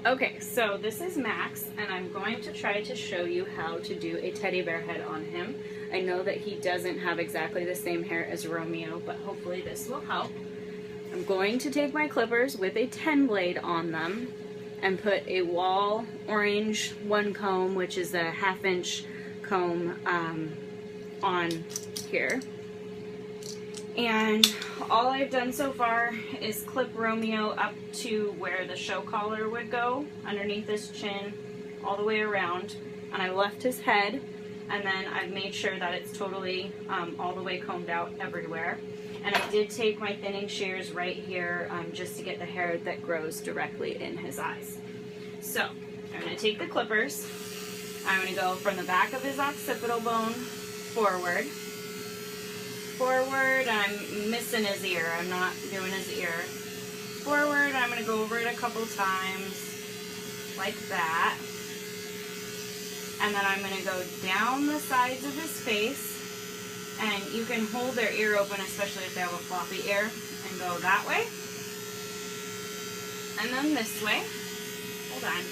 Okay, so this is Max, and I'm going to try to show you how to do a teddy bear head on him. I know that he doesn't have exactly the same hair as Romeo, but hopefully this will help. I'm going to take my clippers with a 10 blade on them and put a wall orange 1 comb, which is a 1/2 inch comb, on here. And all I've done so far is clip Romeo up to where the show collar would go, underneath his chin, all the way around. And I left his head, and then I've made sure that it's totally all the way combed out everywhere. And I did take my thinning shears right here just to get the hair that grows directly in his eyes. So I'm going to take the clippers. I'm going to go from the back of his occipital bone forward. Forward, I'm missing his ear. I'm not doing his ear. Forward, I'm going to go over it a couple times, like that. And then I'm going to go down the sides of his face. And you can hold their ear open, especially if they have a floppy ear, and go that way. And then this way. Hold on.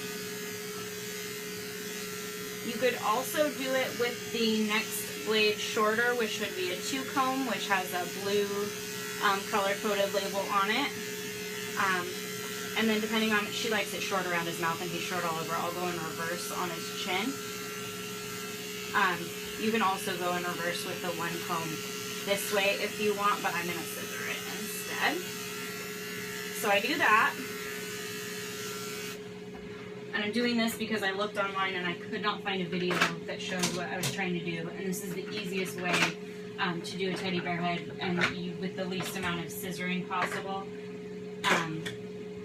You could also do it with the next blade shorter, which would be a 2 comb, which has a blue color-coded label on it. And then depending on, she likes it short around his mouth and he's short all over, I'll go in reverse on his chin. You can also go in reverse with the 1 comb this way if you want, but I'm going to scissor it instead. So I do that. And I'm doing this because I looked online and I could not find a video that showed what I was trying to do. And this is the easiest way to do a teddy bear head, and with the least amount of scissoring possible.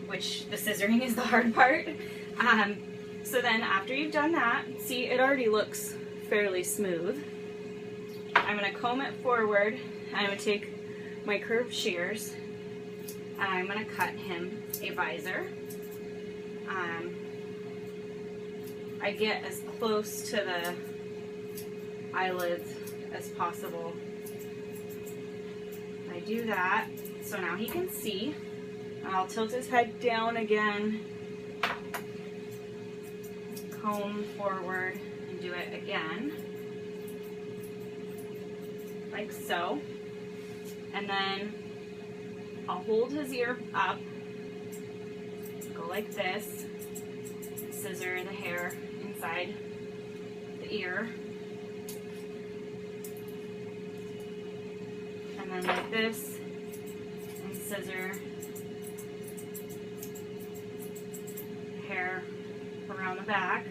Which the scissoring is the hard part. So then after you've done that, see, it already looks fairly smooth. I'm going to comb it forward. I'm going to take my curved shears and I'm going to cut him a visor. I get as close to the eyelids as possible. I do that, so now he can see. I'll tilt his head down again, comb forward, and do it again, like so. And then I'll hold his ear up, go like this, scissor the hair inside the ear, and then like this, and scissor the hair around the back.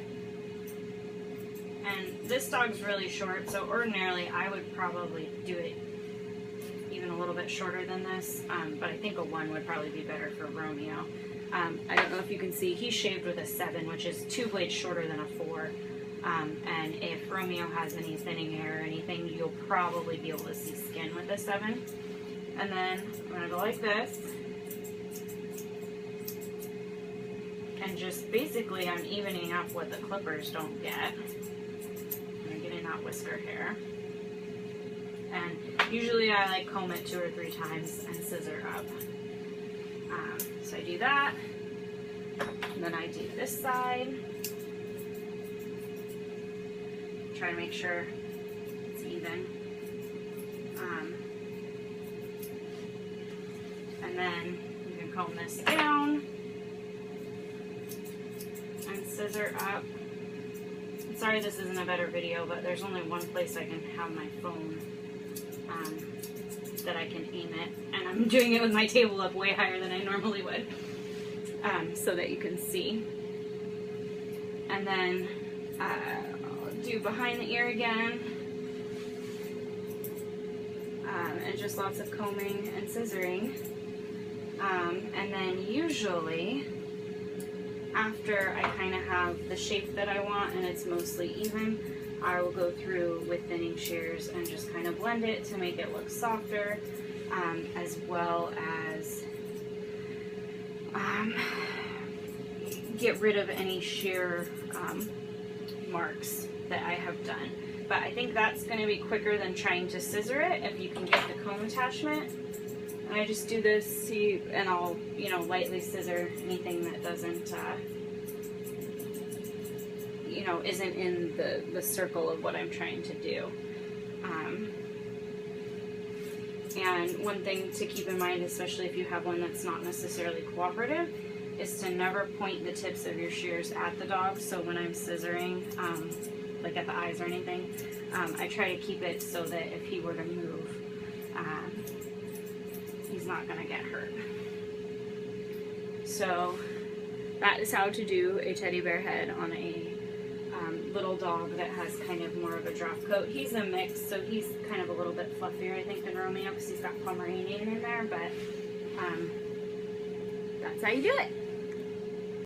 And this dog's really short, so ordinarily I would probably do it even a little bit shorter than this, but I think a 1 would probably be better for Romeo. I don't know if you can see, he's shaved with a 7, which is 2 blades shorter than a 4. And if Romeo has any thinning hair or anything, you'll probably be able to see skin with a 7. And then I'm going to go like this. And just basically I'm evening up what the clippers don't get. I'm getting that whisker hair. And usually I like comb it 2 or 3 times and scissor up. So I do that, and then I do this side. Try to make sure it's even. And then you can comb this down and scissor up. I'm sorry this isn't a better video, but there's only one place I can have my phone that I can aim it, and I'm doing it with my table up way higher than I normally would, so that you can see. And then I'll do behind the ear again, and just lots of combing and scissoring. And then usually after I kind of have the shape that I want and it's mostly even, I will go through with thinning shears and just kind of blend it to make it look softer, as well as get rid of any shear marks that I have done. But I think that's going to be quicker than trying to scissor it if you can get the comb attachment. And I just do this, see, and I'll, lightly scissor anything that doesn't you know, isn't in the circle of what I'm trying to do. And one thing to keep in mind, especially if you have one that's not necessarily cooperative, is to never point the tips of your shears at the dog. So when I'm scissoring, like at the eyes or anything, I try to keep it so that if he were to move, he's not going to get hurt. So that is how to do a teddy bear head on a little dog that has kind of more of a drop coat. He's a mix, so he's kind of a little bit fluffier, I think, than Romeo because he's got Pomeranian in there, but that's how you do it.